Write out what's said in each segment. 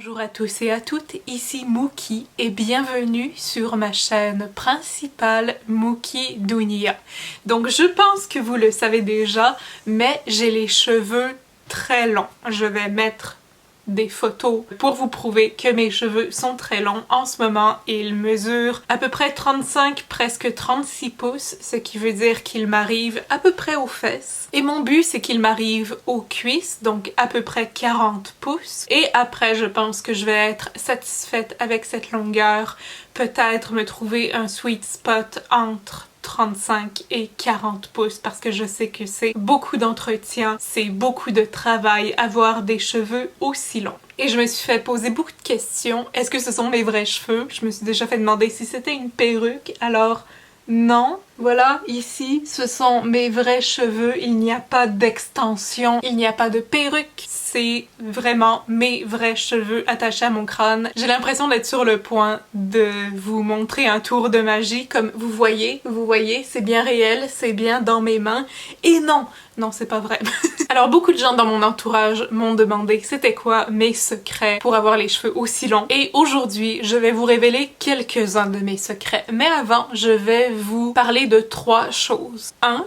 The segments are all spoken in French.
Bonjour à tous et à toutes, ici Mookie et bienvenue sur ma chaîne principale Mookie Dunia. Donc je pense que vous le savez déjà, mais j'ai les cheveux très longs. Je vais mettre des photos pour vous prouver que mes cheveux sont très longs. En ce moment, ils mesurent à peu près 35, presque 36 pouces, ce qui veut dire qu'ils m'arrivent à peu près aux fesses. Et mon but, c'est qu'ils m'arrivent aux cuisses, donc à peu près 40 pouces. Et après, je pense que je vais être satisfaite avec cette longueur. Peut-être me trouver un sweet spot entre 35 et 40 pouces parce que je sais que c'est beaucoup d'entretien, c'est beaucoup de travail avoir des cheveux aussi longs. Et je me suis fait poser beaucoup de questions. Est-ce que ce sont mes vrais cheveux? Je me suis déjà fait demander si c'était une perruque. Alors non. Voilà, ici, ce sont mes vrais cheveux. Il n'y a pas d'extension, il n'y a pas de perruque. C'est vraiment mes vrais cheveux attachés à mon crâne. J'ai l'impression d'être sur le point de vous montrer un tour de magie. Comme vous voyez, c'est bien réel, c'est bien dans mes mains. Et non, non, c'est pas vrai. Alors beaucoup de gens dans mon entourage m'ont demandé c'était quoi mes secrets pour avoir les cheveux aussi longs. Et aujourd'hui, je vais vous révéler quelques-uns de mes secrets. Mais avant, je vais vous parler de 3 choses. 1.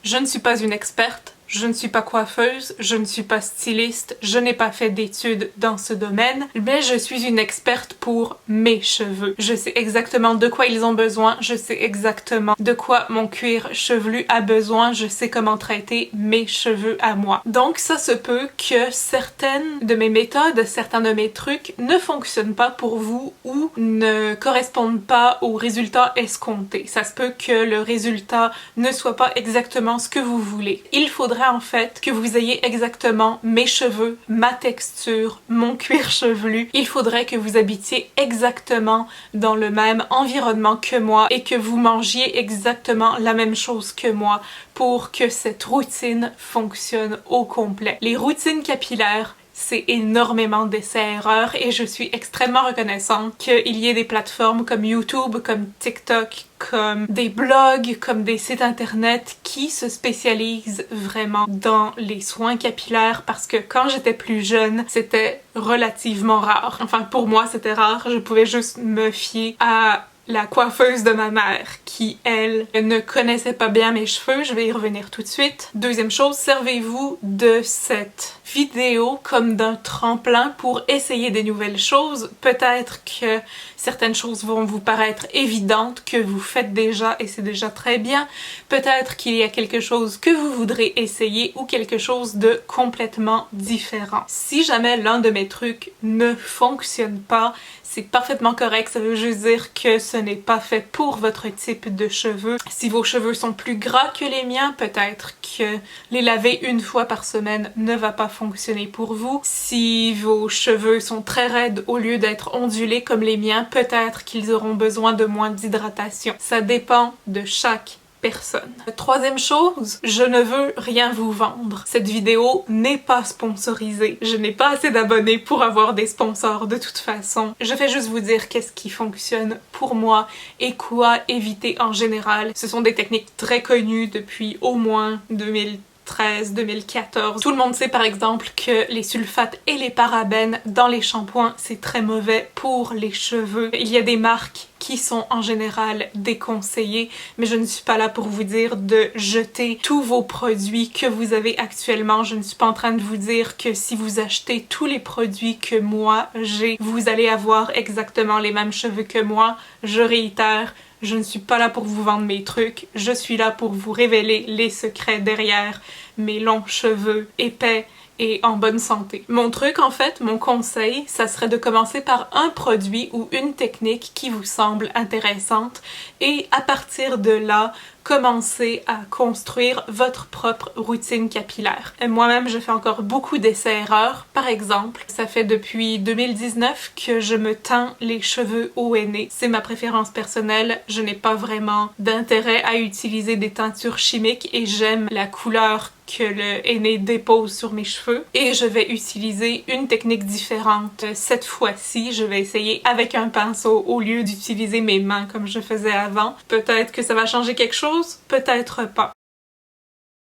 Je ne suis pas une experte. Je ne suis pas coiffeuse, je ne suis pas styliste, je n'ai pas fait d'études dans ce domaine, mais je suis une experte pour mes cheveux. Je sais exactement de quoi ils ont besoin, je sais exactement de quoi mon cuir chevelu a besoin, je sais comment traiter mes cheveux à moi. Donc ça se peut que certaines de mes méthodes, certains de mes trucs ne fonctionnent pas pour vous ou ne correspondent pas au résultat escompté. Ça se peut que le résultat ne soit pas exactement ce que vous voulez. Il faudrait en fait que vous ayez exactement mes cheveux, ma texture, mon cuir chevelu. Il faudrait que vous habitiez exactement dans le même environnement que moi et que vous mangiez exactement la même chose que moi pour que cette routine fonctionne au complet. Les routines capillaires, c'est énormément d'essais-erreurs et je suis extrêmement reconnaissante qu'il y ait des plateformes comme YouTube, comme TikTok, comme des blogs, comme des sites internet qui se spécialisent vraiment dans les soins capillaires parce que quand j'étais plus jeune, c'était relativement rare. Enfin, pour moi, c'était rare. Je pouvais juste me fier à la coiffeuse de ma mère qui, elle, ne connaissait pas bien mes cheveux. Je vais y revenir tout de suite. Deuxième chose, servez-vous de cette vidéo comme d'un tremplin pour essayer des nouvelles choses. Peut-être que certaines choses vont vous paraître évidentes, que vous faites déjà et c'est déjà très bien. Peut-être qu'il y a quelque chose que vous voudrez essayer ou quelque chose de complètement différent. Si jamais l'un de mes trucs ne fonctionne pas, c'est parfaitement correct, ça veut juste dire que ce n'est pas fait pour votre type de cheveux. Si vos cheveux sont plus gras que les miens, peut-être que les laver une fois par semaine ne va pas fonctionner pour vous. Si vos cheveux sont très raides au lieu d'être ondulés comme les miens, peut-être qu'ils auront besoin de moins d'hydratation. Ça dépend de chaque personne. Troisième chose, je ne veux rien vous vendre. Cette vidéo n'est pas sponsorisée. Je n'ai pas assez d'abonnés pour avoir des sponsors de toute façon. Je vais juste vous dire qu'est-ce qui fonctionne pour moi et quoi éviter en général. Ce sont des techniques très connues depuis au moins 2013-2014. Tout le monde sait par exemple que les sulfates et les parabènes dans les shampoings, c'est très mauvais pour les cheveux. Il y a des marques qui sont en général déconseillées, mais je ne suis pas là pour vous dire de jeter tous vos produits que vous avez actuellement. Je ne suis pas en train de vous dire que si vous achetez tous les produits que moi j'ai, vous allez avoir exactement les mêmes cheveux que moi. Je réitère, je ne suis pas là pour vous vendre mes trucs, je suis là pour vous révéler les secrets derrière mes longs cheveux épais et en bonne santé. Mon truc en fait, mon conseil, ça serait de commencer par un produit ou une technique qui vous semble intéressante et à partir de là, commencer à construire votre propre routine capillaire. Moi-même, je fais encore beaucoup d'essais-erreurs. Par exemple, ça fait depuis 2019 que je me teins les cheveux au henné. C'est ma préférence personnelle. Je n'ai pas vraiment d'intérêt à utiliser des teintures chimiques et j'aime la couleur que le henné dépose sur mes cheveux. Et je vais utiliser une technique différente. Cette fois-ci, je vais essayer avec un pinceau au lieu d'utiliser mes mains comme je faisais avant. Peut-être que ça va changer quelque chose, peut-être pas.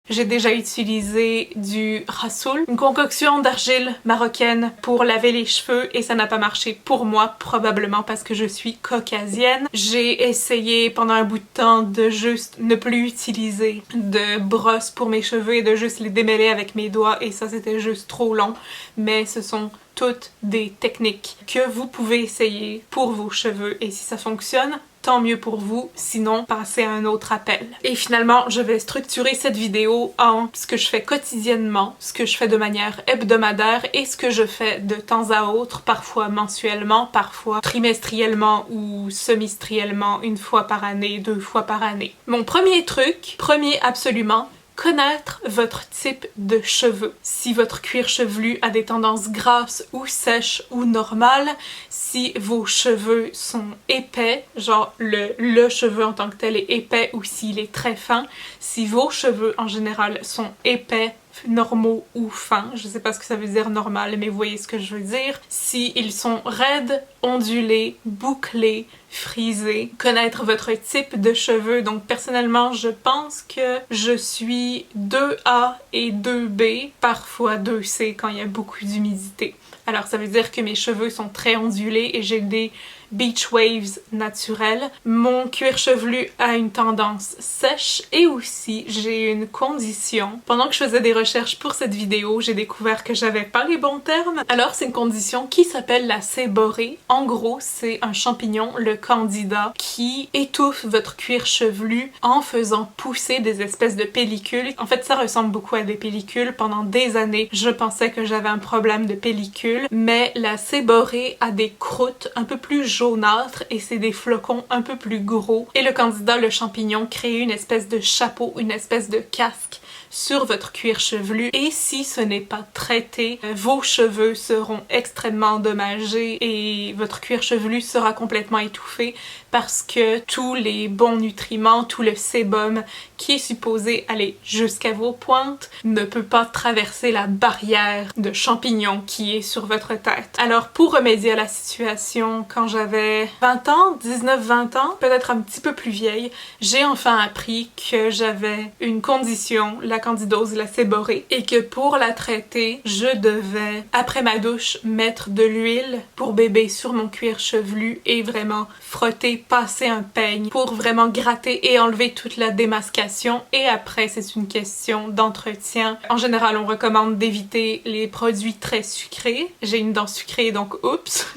J'ai déjà utilisé du rasoul, une concoction d'argile marocaine pour laver les cheveux et ça n'a pas marché pour moi, probablement parce que je suis caucasienne. J'ai essayé pendant un bout de temps de juste ne plus utiliser de brosse pour mes cheveux et de juste les démêler avec mes doigts et ça c'était juste trop long, mais ce sont toutes des techniques que vous pouvez essayer pour vos cheveux et si ça fonctionne, tant mieux pour vous, sinon passez à un autre appel. Et finalement, je vais structurer cette vidéo en ce que je fais quotidiennement, ce que je fais de manière hebdomadaire et ce que je fais de temps à autre, parfois mensuellement, parfois trimestriellement ou semestriellement, une fois par année, 2 fois par année. Mon premier truc, premier absolument, connaître votre type de cheveux. Si votre cuir chevelu a des tendances grasses ou sèches ou normales, si vos cheveux sont épais, genre le cheveu en tant que tel est épais ou s'il est très fin, si vos cheveux en général sont épais, normaux ou fins, je sais pas ce que ça veut dire normal, mais vous voyez ce que je veux dire. Si ils sont raides, ondulés, bouclés, frisés, connaître votre type de cheveux. Donc personnellement, je pense que je suis 2A et 2B, parfois 2C quand il y a beaucoup d'humidité. Alors ça veut dire que mes cheveux sont très ondulés et j'ai des beach waves naturels. Mon cuir chevelu a une tendance sèche et aussi j'ai une condition. Pendant que je faisais des recherches pour cette vidéo, j'ai découvert que j'avais pas les bons termes. Alors c'est une condition qui s'appelle la séborrhée. En gros, c'est un champignon, le candida, qui étouffe votre cuir chevelu en faisant pousser des espèces de pellicules. En fait, ça ressemble beaucoup à des pellicules. Pendant des années, je pensais que j'avais un problème de pellicule, mais la séborrhée a des croûtes un peu plus jaunâtres et c'est des flocons un peu plus gros. Et le candida, le champignon, crée une espèce de chapeau, une espèce de casque sur votre cuir chevelu et si ce n'est pas traité, vos cheveux seront extrêmement endommagés et votre cuir chevelu sera complètement étouffé parce que tous les bons nutriments, tout le sébum qui est supposé aller jusqu'à vos pointes ne peut pas traverser la barrière de champignons qui est sur votre tête. Alors pour remédier à la situation, quand j'avais 20 ans, 19-20 ans, peut-être un petit peu plus vieille, j'ai enfin appris que j'avais une condition, la candidose, la séborrhée, et que pour la traiter, je devais, après ma douche, mettre de l'huile pour bébé sur mon cuir chevelu et vraiment frotter, passer un peigne pour vraiment gratter et enlever toute la démascation. Et après, c'est une question d'entretien. En général, on recommande d'éviter les produits très sucrés. J'ai une dent sucrée, donc oups!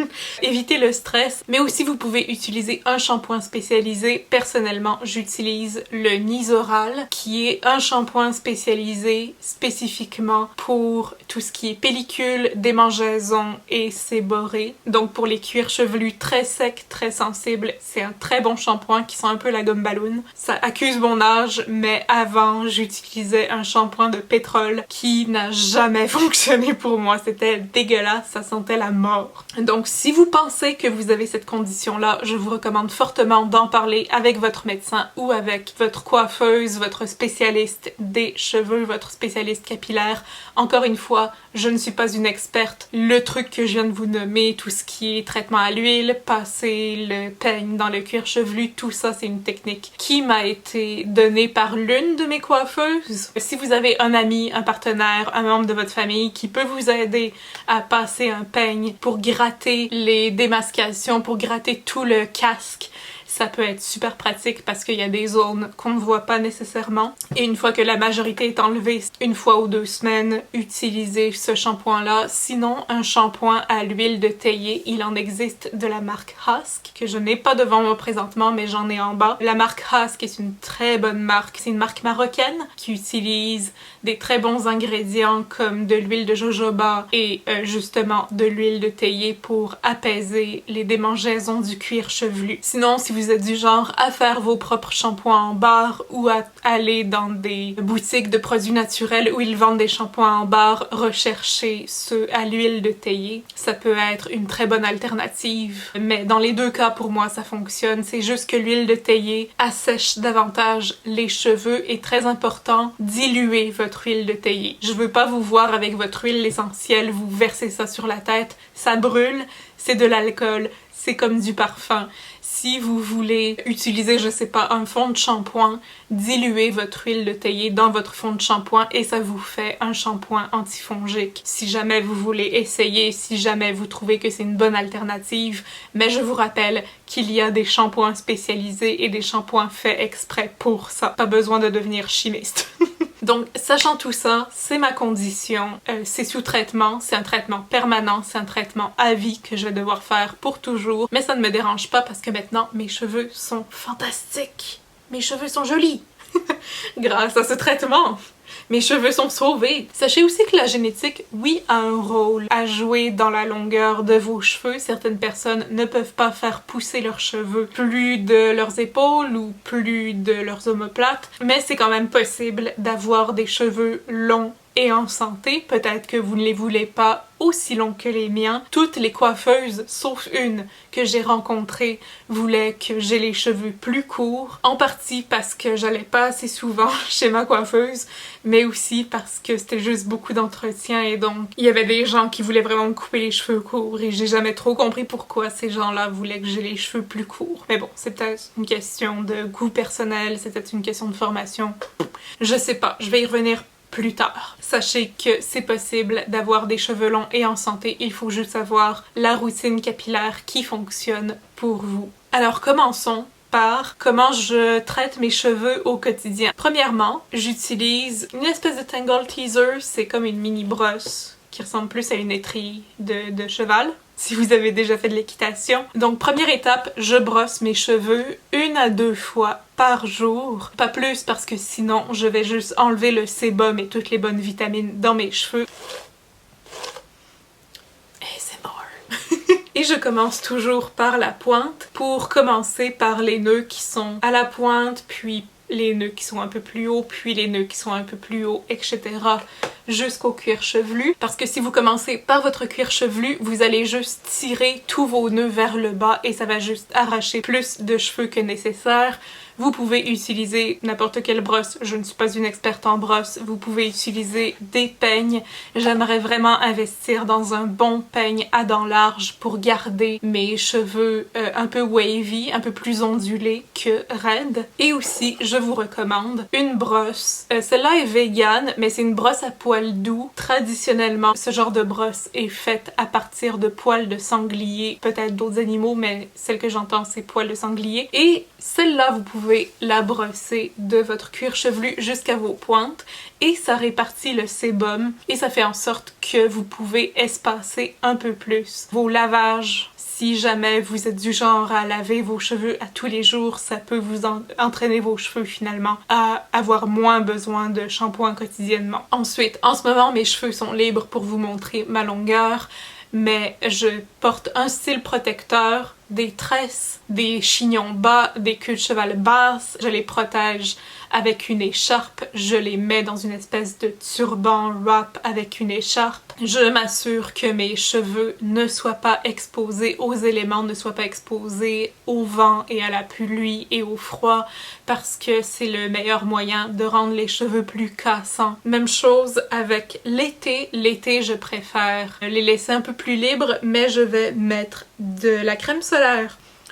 Évitez le stress, mais aussi vous pouvez utiliser un shampoing spécialisé. Personnellement, j'utilise le Nizoral, qui est un shampoing spécialisé spécifiquement pour tout ce qui est pellicule, démangeaison et séborrhée. Donc pour les cuirs chevelus très secs, très sensibles, c'est un très bon shampoing qui sent un peu la gomme ballon. Ça accuse mon âge, mais avant j'utilisais un shampoing de pétrole qui n'a jamais fonctionné pour moi. C'était dégueulasse, ça sentait la mort. Donc si vous pensez que vous avez cette condition-là, je vous recommande fortement d'en parler avec votre médecin ou avec votre coiffeuse, votre spécialiste des cheveux, votre spécialiste capillaire. Encore une fois, je ne suis pas une experte. Le truc que je viens de vous nommer, tout ce qui est traitement à l'huile, passer le peigne dans le cuir chevelu, tout ça c'est une technique qui m'a été donnée par l'une de mes coiffeuses. Si vous avez un ami, un partenaire, un membre de votre famille qui peut vous aider à passer un peigne pour gratter les démascations, pour gratter tout le casque, ça peut être super pratique parce qu'il y a des zones qu'on ne voit pas nécessairement. Et une fois que la majorité est enlevée, une fois ou 2 semaines, utilisez ce shampoing-là. Sinon, un shampoing à l'huile de théier, il en existe de la marque Husk, que je n'ai pas devant moi présentement, mais j'en ai en bas. La marque Husk est une très bonne marque. C'est une marque marocaine qui utilise des très bons ingrédients comme de l'huile de jojoba et justement de l'huile de théier pour apaiser les démangeaisons du cuir chevelu. Sinon, si vous êtes du genre à faire vos propres shampoings en barre ou à aller dans des boutiques de produits naturels où ils vendent des shampoings en barre, recherchez ceux à l'huile de théier. Ça peut être une très bonne alternative, mais dans les deux cas pour moi ça fonctionne. C'est juste que l'huile de théier assèche davantage les cheveux et très important, diluez votre huile de théier. Je veux pas vous voir avec votre huile essentielle, vous versez ça sur la tête, ça brûle, c'est de l'alcool, c'est comme du parfum. si vous voulez utiliser, je sais pas, un fond de shampoing, diluez votre huile de théier dans votre fond de shampoing et ça vous fait un shampoing antifongique. Si jamais vous voulez essayer, si jamais vous trouvez que c'est une bonne alternative, mais je vous rappelle qu'il y a des shampoings spécialisés et des shampoings faits exprès pour ça. Pas besoin de devenir chimiste. Donc, sachant tout ça, c'est ma condition, c'est sous traitement, c'est un traitement permanent, c'est un traitement à vie que je vais devoir faire pour toujours, mais ça ne me dérange pas parce que maintenant, mes cheveux sont fantastiques. Mes cheveux sont jolis grâce à ce traitement. Mes cheveux sont sauvés. Sachez aussi que la génétique, oui, a un rôle à jouer dans la longueur de vos cheveux. Certaines personnes ne peuvent pas faire pousser leurs cheveux plus de leurs épaules ou plus de leurs omoplates, mais c'est quand même possible d'avoir des cheveux longs et en santé. Peut-être que vous ne les voulez pas aussi longs que les miens. Toutes les coiffeuses, sauf une que j'ai rencontrée, voulaient que j'ai les cheveux plus courts, en partie parce que j'allais pas assez souvent chez ma coiffeuse, mais aussi parce que c'était juste beaucoup d'entretien et donc il y avait des gens qui voulaient vraiment me couper les cheveux courts et j'ai jamais trop compris pourquoi ces gens-là voulaient que j'ai les cheveux plus courts. Mais bon, c'est peut-être une question de goût personnel, c'est peut-être une question de formation. Je sais pas, je vais y revenir plus tard. Sachez que c'est possible d'avoir des cheveux longs et en santé, il faut juste avoir la routine capillaire qui fonctionne pour vous. Alors commençons par comment je traite mes cheveux au quotidien. Premièrement, j'utilise une espèce de Tangle Teezer, c'est comme une mini brosse qui ressemble plus à une étrille de cheval, si vous avez déjà fait de l'équitation. Donc première étape, je brosse mes cheveux 1 à 2 fois par jour. Pas plus parce que sinon je vais juste enlever le sébum et toutes les bonnes vitamines dans mes cheveux. Et c'est mort. Et je commence toujours par la pointe pour commencer par les nœuds qui sont à la pointe, puis les nœuds qui sont un peu plus hauts, puis les nœuds qui sont un peu plus hauts, etc. jusqu'au cuir chevelu. Parce que si vous commencez par votre cuir chevelu, vous allez juste tirer tous vos nœuds vers le bas et ça va juste arracher plus de cheveux que nécessaire. Vous pouvez utiliser n'importe quelle brosse, je ne suis pas une experte en brosse, vous pouvez utiliser des peignes. J'aimerais vraiment investir dans un bon peigne à dents larges pour garder mes cheveux un peu wavy, un peu plus ondulés que raides. Et aussi, je vous recommande une brosse. Celle-là est vegan, mais c'est une brosse à poils doux. Traditionnellement, ce genre de brosse est faite à partir de poils de sanglier, peut-être d'autres animaux, mais celle que j'entends, c'est poils de sanglier. Et celle-là, vous pouvez la brosser de votre cuir chevelu jusqu'à vos pointes et ça répartit le sébum et ça fait en sorte que vous pouvez espacer un peu plus vos lavages. Si jamais vous êtes du genre à laver vos cheveux à tous les jours, ça peut vous entraîner vos cheveux finalement à avoir moins besoin de shampoing quotidiennement. Ensuite, en ce moment, mes cheveux sont libres pour vous montrer ma longueur, mais je porte un style protecteur, des tresses, des chignons bas, des queues de cheval basses. Je les protège avec une écharpe, je les mets dans une espèce de turban wrap avec une écharpe. Je m'assure que mes cheveux ne soient pas exposés aux éléments, ne soient pas exposés au vent et à la pluie et au froid parce que c'est le meilleur moyen de rendre les cheveux plus cassants. Même chose avec l'été. L'été, je préfère les laisser un peu plus libres, mais je vais mettre de la crème solaire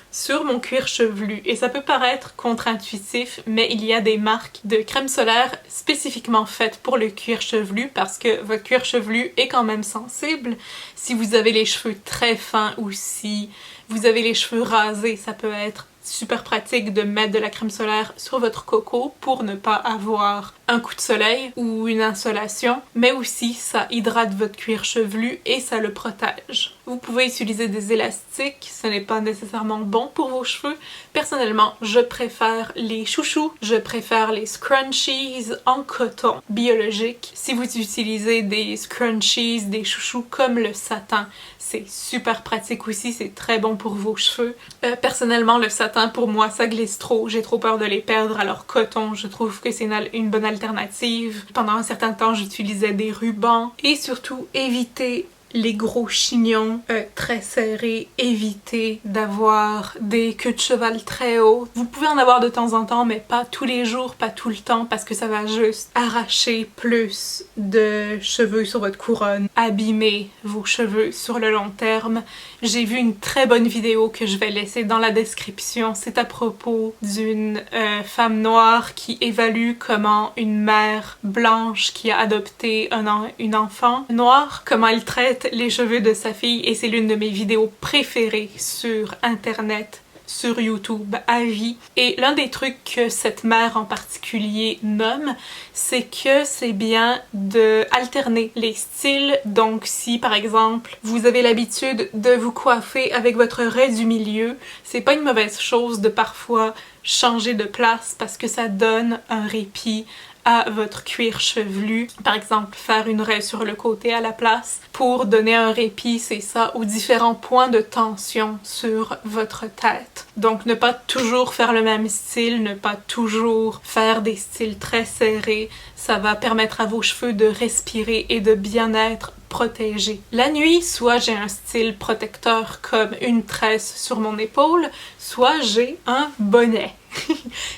sur mon cuir chevelu et ça peut paraître contre-intuitif, mais il y a des marques de crème solaire spécifiquement faites pour le cuir chevelu parce que votre cuir chevelu est quand même sensible. Si vous avez les cheveux très fins ou si vous avez les cheveux rasés, ça peut être super pratique de mettre de la crème solaire sur votre coco pour ne pas avoir un coup de soleil ou une insolation, mais aussi ça hydrate votre cuir chevelu et ça le protège. Vous pouvez utiliser des élastiques, ce n'est pas nécessairement bon pour vos cheveux. Personnellement, je préfère les chouchous, je préfère les scrunchies en coton biologique. Si vous utilisez des scrunchies, des chouchous comme le satin, c'est super pratique aussi, c'est très bon pour vos cheveux. Personnellement, le satin, pour moi, ça glisse trop, j'ai trop peur de les perdre, alors coton, je trouve que c'est une bonne alternative. Pendant un certain temps, j'utilisais des rubans et surtout éviter les gros chignons très serrés, évitez d'avoir des queues de cheval très hauts. Vous pouvez en avoir de temps en temps, mais pas tous les jours, pas tout le temps, parce que ça va juste arracher plus de cheveux sur votre couronne, abîmer vos cheveux sur le long terme. J'ai vu une très bonne vidéo que je vais laisser dans la description. C'est à propos d'une femme noire qui évalue comment une mère blanche qui a adopté une enfant noire, comment elle traite les cheveux de sa fille, et c'est l'une de mes vidéos préférées sur internet, sur YouTube à vie. Et l'un des trucs que cette mère en particulier nomme, c'est que c'est bien de alterner les styles. Donc si par exemple vous avez l'habitude de vous coiffer avec votre raie du milieu, c'est pas une mauvaise chose de parfois changer de place parce que ça donne un répit à votre cuir chevelu. Par exemple, faire une raie sur le côté à la place pour donner un répit, c'est ça, aux différents points de tension sur votre tête. Donc ne pas toujours faire le même style, ne pas toujours faire des styles très serrés, ça va permettre à vos cheveux de respirer et de bien être protégés. La nuit, soit j'ai un style protecteur comme une tresse sur mon épaule, soit j'ai un bonnet.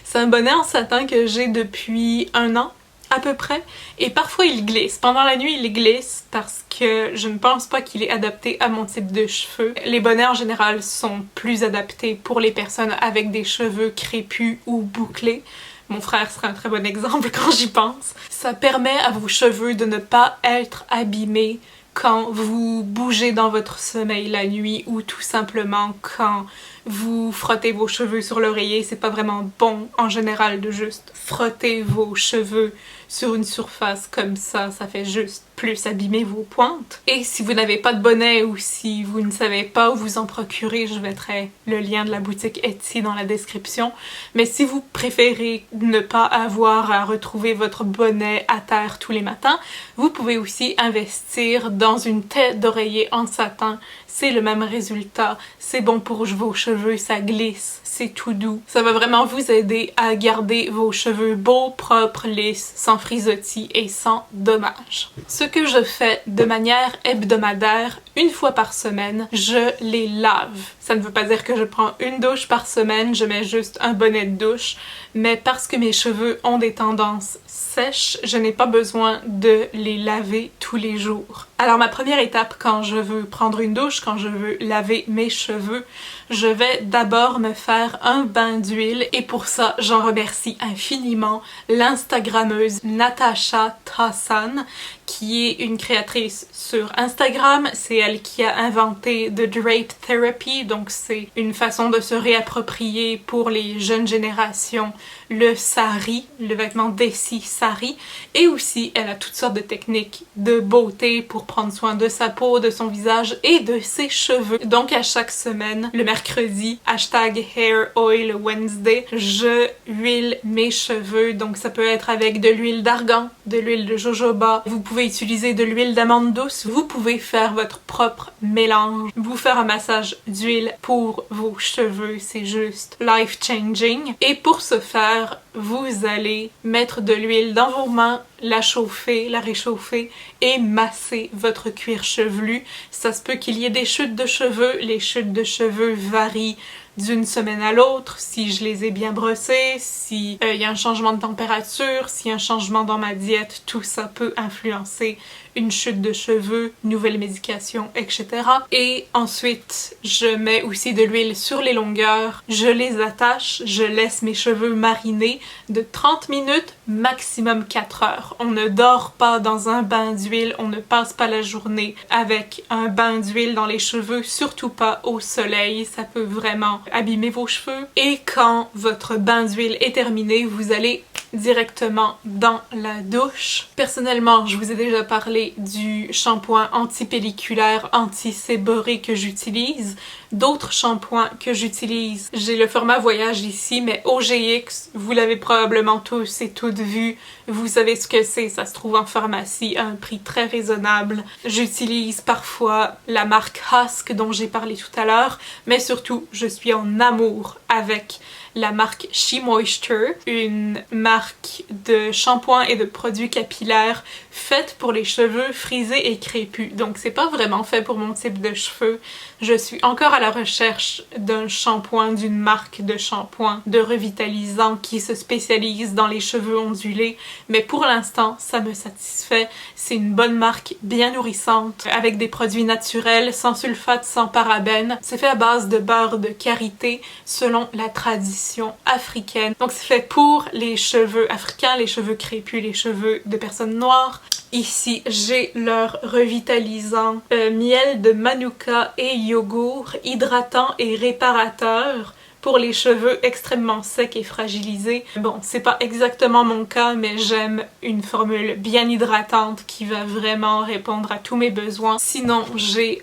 C'est un bonnet en satin que j'ai depuis 1 an à peu près, et parfois il glisse. Pendant la nuit il glisse parce que je ne pense pas qu'il est adapté à mon type de cheveux. Les bonnets en général sont plus adaptés pour les personnes avec des cheveux crépus ou bouclés. Mon frère serait un très bon exemple quand j'y pense. Ça permet à vos cheveux de ne pas être abîmés quand vous bougez dans votre sommeil la nuit, ou tout simplement quand vous frottez vos cheveux sur l'oreiller. C'est pas vraiment bon en général de juste frotter vos cheveux sur une surface comme ça fait juste plus abîmer vos pointes. Et si vous n'avez pas de bonnet ou si vous ne savez pas où vous en procurer, je mettrai le lien de la boutique Etsy dans la description. Mais si vous préférez ne pas avoir à retrouver votre bonnet à terre tous les matins, vous pouvez aussi investir dans une tête d'oreiller en satin. C'est le même résultat, c'est bon pour vos cheveux, ça glisse, c'est tout doux. Ça va vraiment vous aider à garder vos cheveux beaux, propres, lisses, sans frisottis et sans dommages. Ce que je fais de manière hebdomadaire, 1 fois par semaine, je les lave. Ça ne veut pas dire que je prends une douche par semaine, je mets juste un bonnet de douche, mais parce que mes cheveux ont des tendances sèches, je n'ai pas besoin de les laver tous les jours. Alors ma première étape quand je veux prendre une douche, quand je veux laver mes cheveux, je vais d'abord me faire un bain d'huile, et pour ça j'en remercie infiniment l'instagrammeuse Natasha Tassan, qui est une créatrice sur Instagram. C'est elle qui a inventé The Drape Therapy, donc c'est une façon de se réapproprier pour les jeunes générations le sari, le vêtement desi sari, et aussi elle a toutes sortes de techniques de beauté pour prendre soin de sa peau, de son visage et de ses cheveux. Donc à chaque semaine, le mercredi, #HairOilWednesday, je huile mes cheveux. Donc ça peut être avec de l'huile d'argan, de l'huile de jojoba, vous pouvez utiliser de l'huile d'amande douce, vous pouvez faire votre propre mélange, vous faire un massage d'huile pour vos cheveux, c'est juste life changing. Et pour ce faire, vous allez mettre de l'huile dans vos mains, la chauffer, la réchauffer et masser votre cuir chevelu. Ça se peut qu'il y ait des chutes de cheveux, les chutes de cheveux varient d'une semaine à l'autre, si je les ai bien brossés, si y a un changement de température, s'il y a un changement dans ma diète, tout ça peut influencer une chute de cheveux, nouvelle médication, etc. Et ensuite, je mets aussi de l'huile sur les longueurs, je les attache, je laisse mes cheveux mariner de 30 minutes, maximum 4 heures. On ne dort pas dans un bain d'huile, on ne passe pas la journée avec un bain d'huile dans les cheveux, surtout pas au soleil, ça peut vraiment abîmer vos cheveux. Et quand votre bain d'huile est terminé, vous allez directement dans la douche. Personnellement, je vous ai déjà parlé du shampoing anti-pelliculaire, anti-séborrhée que j'utilise. D'autres shampoings que j'utilise, j'ai le format voyage ici, mais OGX, vous l'avez probablement tous et toutes vu, vous savez ce que c'est, ça se trouve en pharmacie à un prix très raisonnable. J'utilise parfois la marque Husk dont j'ai parlé tout à l'heure, mais surtout, je suis en amour avec la marque She Moisture, une marque de shampoing et de produits capillaires faite pour les cheveux frisés et crépus. Donc c'est pas vraiment fait pour mon type de cheveux. Je suis encore à la recherche d'un shampoing, d'une marque de shampoing de revitalisant qui se spécialise dans les cheveux ondulés, mais pour l'instant ça me satisfait. C'est une bonne marque, bien nourrissante, avec des produits naturels, sans sulfate, sans parabènes. C'est fait à base de beurre de karité selon la tradition africaine. Donc c'est fait pour les cheveux africains, les cheveux crépus, les cheveux de personnes noires. Ici, j'ai leur revitalisant miel de manuka et yogourt, hydratant et réparateur pour les cheveux extrêmement secs et fragilisés. Bon, c'est pas exactement mon cas, mais j'aime une formule bien hydratante qui va vraiment répondre à tous mes besoins. Sinon, j'ai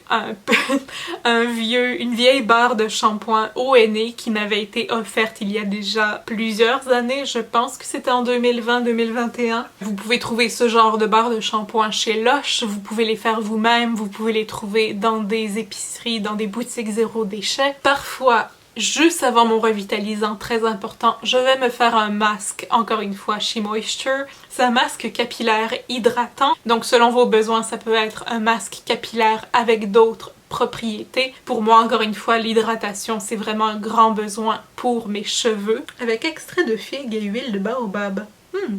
une vieille barre de shampoing ONE qui m'avait été offerte il y a déjà plusieurs années. Je pense que c'était en 2020-2021. Vous pouvez trouver ce genre de barre de shampoing chez Lush. Vous pouvez les faire vous-même. Vous pouvez les trouver dans des épiceries, dans des boutiques zéro déchet. Parfois, juste avant mon revitalisant très important, je vais me faire un masque, encore une fois, She Moisture. C'est un masque capillaire hydratant, donc selon vos besoins, ça peut être un masque capillaire avec d'autres propriétés. Pour moi, encore une fois, l'hydratation, c'est vraiment un grand besoin pour mes cheveux. Avec extrait de figue et huile de baobab.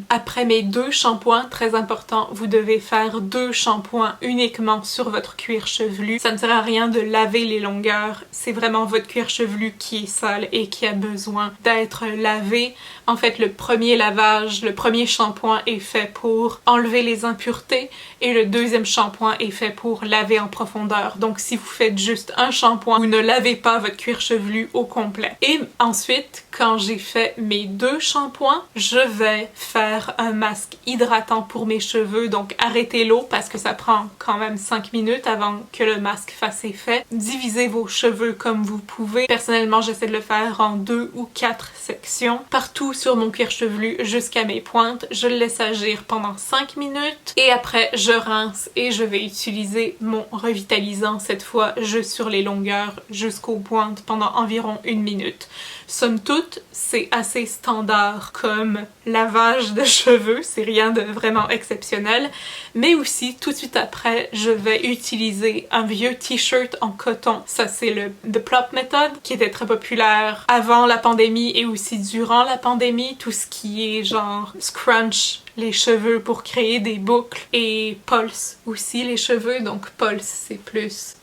Après mes 2 shampoings, très important, vous devez faire 2 shampoings uniquement sur votre cuir chevelu. Ça ne sert à rien de laver les longueurs, c'est vraiment votre cuir chevelu qui est sale et qui a besoin d'être lavé. En fait, le premier lavage, le premier shampoing est fait pour enlever les impuretés et le deuxième shampoing est fait pour laver en profondeur. Donc si vous faites juste un shampoing, vous ne lavez pas votre cuir chevelu au complet. Et ensuite, quand j'ai fait mes 2 shampoings, je vais faire un masque hydratant pour mes cheveux. Donc arrêtez l'eau parce que ça prend quand même 5 minutes avant que le masque fasse effet. Divisez vos cheveux comme vous pouvez. Personnellement, j'essaie de le faire en 2 ou 4 sections. Partout sur mon cuir chevelu jusqu'à mes pointes. Je le laisse agir pendant 5 minutes et après je rince et je vais utiliser mon revitalisant cette fois juste sur les longueurs jusqu'aux pointes pendant environ 1 minute. Somme toute, c'est assez standard comme lavage de cheveux, c'est rien de vraiment exceptionnel, mais aussi tout de suite après, je vais utiliser un vieux t-shirt en coton. Ça c'est le The Plop Method qui était très populaire avant la pandémie et aussi durant la pandémie, tout ce qui est genre scrunch les cheveux pour créer des boucles et pulse aussi les cheveux, donc pulse c'est plus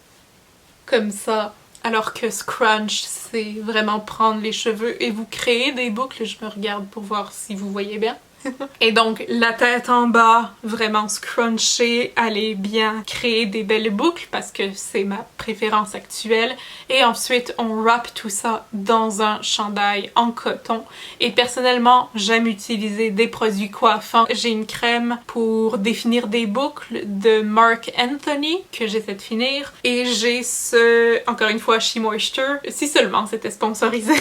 comme ça. Alors que scrunch, c'est vraiment prendre les cheveux et vous créer des boucles. Je me regarde pour voir si vous voyez bien. Et donc la tête en bas, vraiment scrunchée, allez bien créer des belles boucles parce que c'est ma préférence actuelle. Et ensuite on wrap tout ça dans un chandail en coton. Et personnellement j'aime utiliser des produits coiffants. J'ai une crème pour définir des boucles de Marc Anthony que j'essaie de finir. Et j'ai encore une fois, She Moisture, si seulement c'était sponsorisé.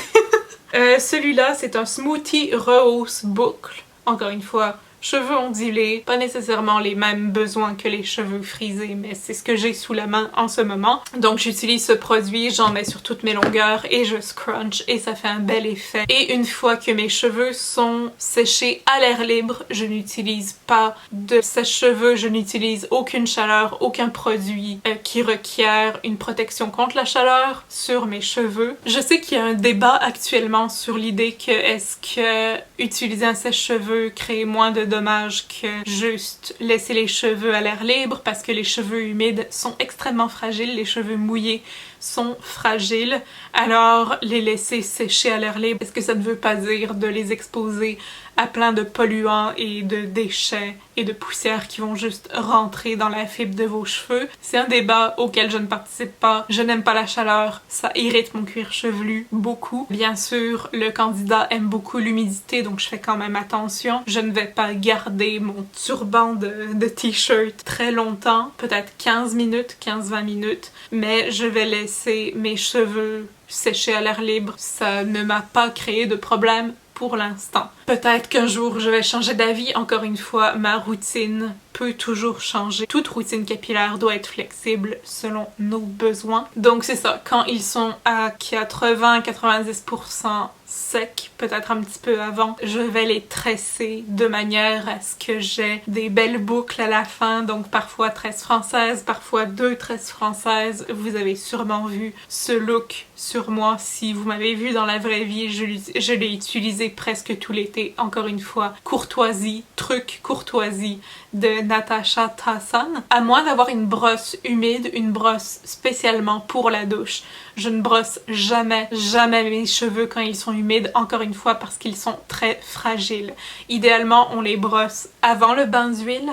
Celui-là c'est un smoothie rehausse boucle. Encore une fois, cheveux ondulés, pas nécessairement les mêmes besoins que les cheveux frisés, mais c'est ce que j'ai sous la main en ce moment. Donc j'utilise ce produit, j'en mets sur toutes mes longueurs et je scrunch et ça fait un bel effet. Et une fois que mes cheveux sont séchés à l'air libre, je n'utilise pas de sèche-cheveux, je n'utilise aucune chaleur, aucun produit qui requiert une protection contre la chaleur sur mes cheveux. Je sais qu'il y a un débat actuellement sur l'idée que est-ce que utiliser un sèche-cheveux crée moins de dommages que juste laisser les cheveux à l'air libre parce que les cheveux humides sont extrêmement fragiles, les cheveux mouillés sont fragiles, alors les laisser sécher à l'air libre, est-ce que ça ne veut pas dire de les exposer à plein de polluants et de déchets et de poussières qui vont juste rentrer dans la fibre de vos cheveux? C'est un débat auquel je ne participe pas. Je n'aime pas la chaleur, ça irrite mon cuir chevelu beaucoup. Bien sûr, le candidat aime beaucoup l'humidité, donc je fais quand même attention. Je ne vais pas garder mon turban de t-shirt très longtemps, peut-être 15 minutes, 15-20 minutes, mais je vais laisser mes cheveux sécher à l'air libre. Ça ne m'a pas créé de problème pour l'instant. Peut-être qu'un jour je vais changer d'avis. Encore une fois, ma routine peut toujours changer. Toute routine capillaire doit être flexible selon nos besoins. Donc c'est ça, quand ils sont à 80-90% secs, peut-être un petit peu avant, je vais les tresser de manière à ce que j'ai des belles boucles à la fin. Donc parfois tresses françaises, parfois 2 tresses françaises. Vous avez sûrement vu ce look sur moi. Si vous m'avez vu dans la vraie vie, je l'ai utilisé presque tout l'été. Encore une fois, courtoisie, truc courtoisie de Natasha Tassan. À moins d'avoir une brosse humide, une brosse spécialement pour la douche. Je ne brosse jamais mes cheveux quand ils sont humides, encore une fois parce qu'ils sont très fragiles. Idéalement, on les brosse avant le bain d'huile,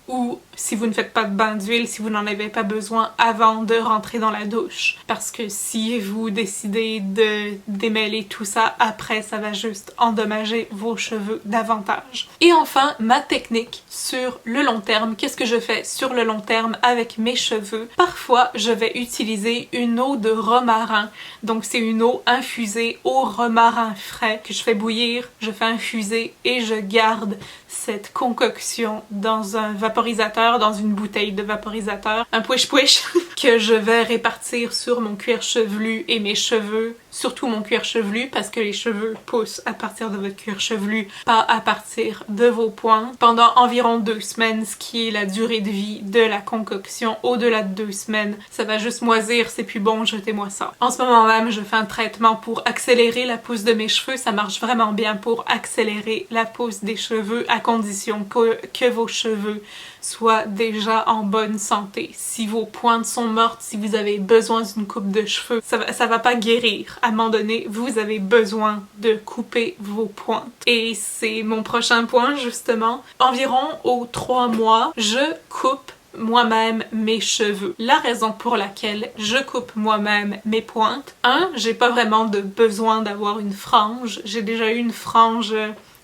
ou si vous ne faites pas de bain d'huile, si vous n'en avez pas besoin avant de rentrer dans la douche. Parce que si vous décidez de démêler tout ça, après ça va juste endommager vos cheveux davantage. Et enfin, ma technique sur le long terme. Qu'est-ce que je fais sur le long terme avec mes cheveux? Parfois, je vais utiliser une eau de romarin. Donc c'est une eau infusée au romarin frais que je fais bouillir, je fais infuser et je garde cette concoction dans un vaporisateur, dans une bouteille de vaporisateur, un push-push que je vais répartir sur mon cuir chevelu et mes cheveux, surtout mon cuir chevelu parce que les cheveux poussent à partir de votre cuir chevelu, pas à partir de vos pointes, pendant environ 2 semaines, ce qui est la durée de vie de la concoction. Au-delà de 2 semaines, ça va juste moisir, c'est plus bon, jetez-moi ça. En ce moment même, je fais un traitement pour accélérer la pousse de mes cheveux, ça marche vraiment bien pour accélérer la pousse des cheveux à condition que vos cheveux soient déjà en bonne santé. Si vos pointes sont mortes, si vous avez besoin d'une coupe de cheveux, ça va pas guérir. À un moment donné, vous avez besoin de couper vos pointes. Et c'est mon prochain point, justement. Environ aux 3 mois, je coupe moi-même mes cheveux. La raison pour laquelle je coupe moi-même mes pointes, j'ai pas vraiment de besoin d'avoir une frange. J'ai déjà eu une frange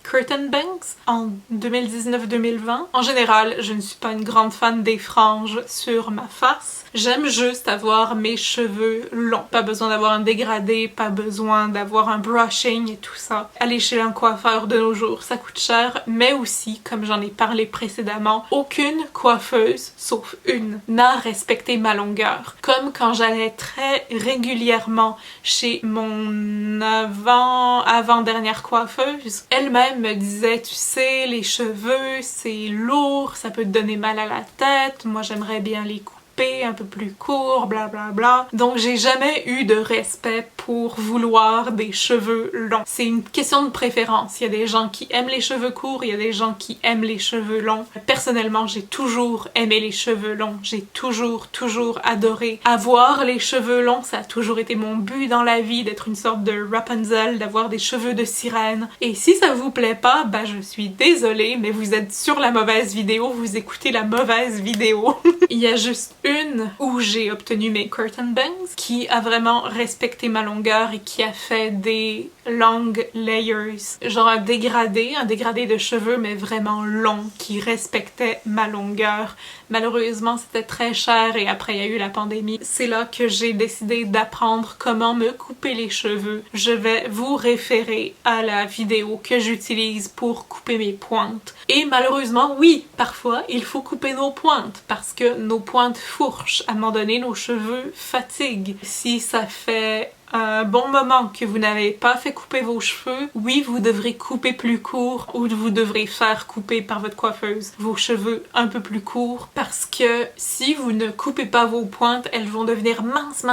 curtain bangs en 2019-2020. En général, je ne suis pas une grande fan des franges sur ma face. J'aime juste avoir mes cheveux longs. Pas besoin d'avoir un dégradé, pas besoin d'avoir un brushing et tout ça. Aller chez un coiffeur de nos jours, ça coûte cher, mais aussi, comme j'en ai parlé précédemment, aucune coiffeuse, sauf une, n'a respecté ma longueur. Comme quand j'allais très régulièrement chez mon avant-dernière coiffeuse, elle-même me disait, tu sais, les cheveux, c'est lourd, ça peut te donner mal à la tête, moi j'aimerais bien les couper un peu plus court, bla bla bla. Donc j'ai jamais eu de respect pour vouloir des cheveux longs. C'est une question de préférence. Il y a des gens qui aiment les cheveux courts, il y a des gens qui aiment les cheveux longs. Personnellement, j'ai toujours aimé les cheveux longs. J'ai toujours adoré avoir les cheveux longs. Ça a toujours été mon but dans la vie, d'être une sorte de Rapunzel, d'avoir des cheveux de sirène. Et si ça vous plaît pas, bah je suis désolée, mais vous êtes sur la mauvaise vidéo, vous écoutez la mauvaise vidéo. Il y a juste une où j'ai obtenu mes curtain bangs qui a vraiment respecté ma longueur et qui a fait des long layers, genre un dégradé de cheveux mais vraiment long qui respectait ma longueur. Malheureusement c'était très cher et après il y a eu la pandémie. C'est là que j'ai décidé d'apprendre comment me couper les cheveux. Je vais vous référer à la vidéo que j'utilise pour couper mes pointes. Et malheureusement oui, parfois il faut couper nos pointes parce que nos pointes fourchent. À un moment donné, nos cheveux fatiguent. Si ça fait un bon moment que vous n'avez pas fait couper vos cheveux, oui, vous devrez couper plus court ou vous devrez faire couper par votre coiffeuse vos cheveux un peu plus courts parce que si vous ne coupez pas vos pointes, elles vont devenir minces,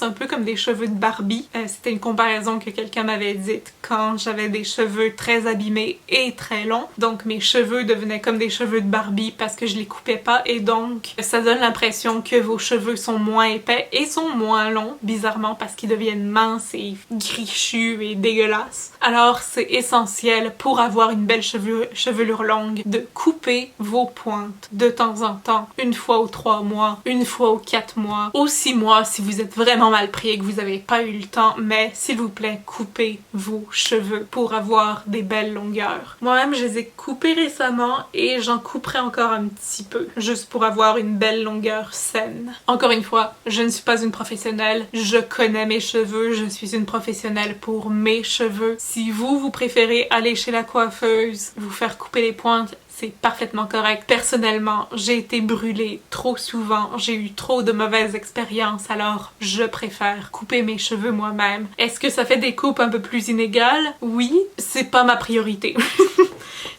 un peu comme des cheveux de Barbie. C'était une comparaison que quelqu'un m'avait dite quand j'avais des cheveux très abîmés et très longs. Donc mes cheveux devenaient comme des cheveux de Barbie parce que je les coupais pas et donc ça donne l'impression que vos cheveux sont moins épais et sont moins longs, bizarrement parce qu'ils deviennent minces et grichus et dégueulasses. Alors c'est essentiel pour avoir une belle chevelure longue de couper vos pointes de temps en temps, une fois aux 3 mois, une fois aux 4 mois, aux 6 mois si vous êtes vraiment mal pris et que vous n'avez pas eu le temps, mais s'il vous plaît, coupez vos cheveux pour avoir des belles longueurs. Moi-même, je les ai coupés récemment et j'en couperai encore un petit peu, juste pour avoir une belle longueur saine. Encore une fois, je ne suis pas une professionnelle, je connais mes cheveux, cheveux, je suis une professionnelle pour mes cheveux. Si vous préférez aller chez la coiffeuse, vous faire couper les pointes, c'est parfaitement correct. Personnellement, j'ai été brûlée trop souvent, j'ai eu trop de mauvaises expériences, alors je préfère couper mes cheveux moi-même. Est-ce que ça fait des coupes un peu plus inégales? Oui, c'est pas ma priorité.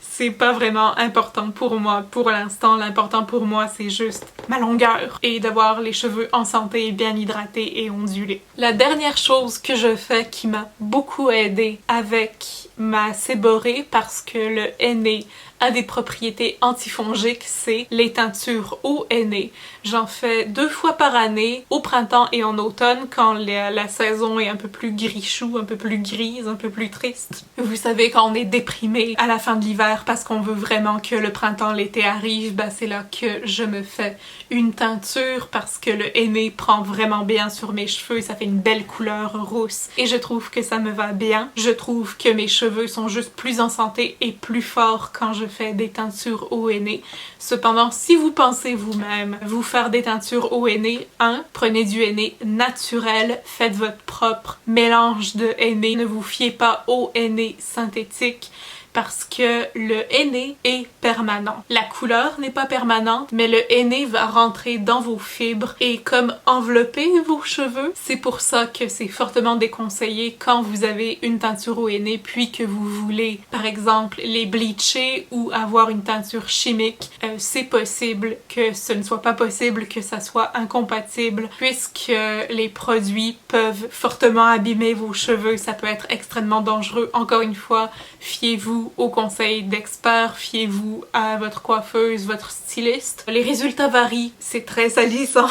C'est pas vraiment important pour moi pour l'instant. L'important pour moi, c'est juste ma longueur et d'avoir les cheveux en santé, bien hydratés et ondulés. La dernière chose que je fais qui m'a beaucoup aidée avec ma séborrhée, parce que le henné a des propriétés antifongiques, c'est les teintures au henné. J'en fais 2 fois par année, au printemps et en automne, quand la saison est un peu plus gris-chou, un peu plus grise, un peu plus triste. Vous savez, quand on est déprimé à la fin de l'hiver parce qu'on veut vraiment que le printemps, l'été arrive, ben c'est là que je me fais une teinture parce que le henné prend vraiment bien sur mes cheveux, ça fait une belle couleur rousse et je trouve que ça me va bien. Je trouve que mes cheveux sont juste plus en santé et plus forts quand je fais des teintures au henné. Cependant, si vous pensez vous-même vous faire des teintures au henné, prenez du henné naturel, faites votre propre mélange de henné, ne vous fiez pas au henné synthétique, parce que le henné est permanent. La couleur n'est pas permanente, mais le henné va rentrer dans vos fibres et comme envelopper vos cheveux. C'est pour ça que c'est fortement déconseillé quand vous avez une teinture au henné puis que vous voulez, par exemple, les bleacher ou avoir une teinture chimique. C'est possible que ce ne soit pas possible, que ça soit incompatible, puisque les produits peuvent fortement abîmer vos cheveux. Ça peut être extrêmement dangereux. Encore une fois, fiez-vous aux conseils d'experts, fiez-vous à votre coiffeuse, votre styliste. Les résultats varient, c'est très salissant.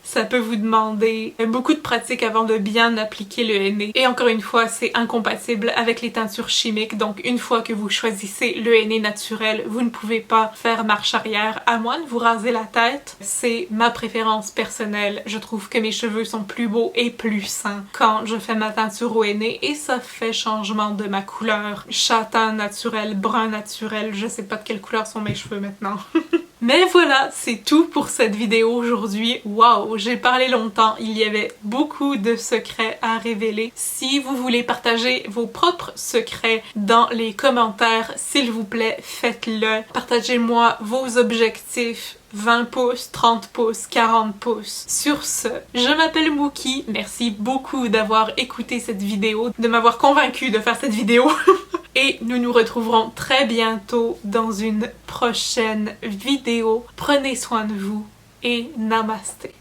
Ça peut vous demander beaucoup de pratique avant de bien appliquer le henné. Et encore une fois, c'est incompatible avec les teintures chimiques. Donc une fois que vous choisissez le henné naturel, vous ne pouvez pas faire marche arrière, à moins de vous raser la tête. C'est ma préférence personnelle. Je trouve que mes cheveux sont plus beaux et plus sains quand je fais ma teinture au henné et ça fait changement de ma couleur. Châtain naturel, brun naturel, je sais pas de quelle couleur sont mes cheveux maintenant. Mais voilà, c'est tout pour cette vidéo aujourd'hui. Waouh, j'ai parlé longtemps, il y avait beaucoup de secrets à révéler. Si vous voulez partager vos propres secrets dans les commentaires, s'il vous plaît, faites-le. Partagez-moi vos objectifs. 20 pouces, 30 pouces, 40 pouces. Sur ce, je m'appelle Mookie. Merci beaucoup d'avoir écouté cette vidéo, de m'avoir convaincue de faire cette vidéo. Et nous nous retrouverons très bientôt dans une prochaine vidéo. Prenez soin de vous et namasté.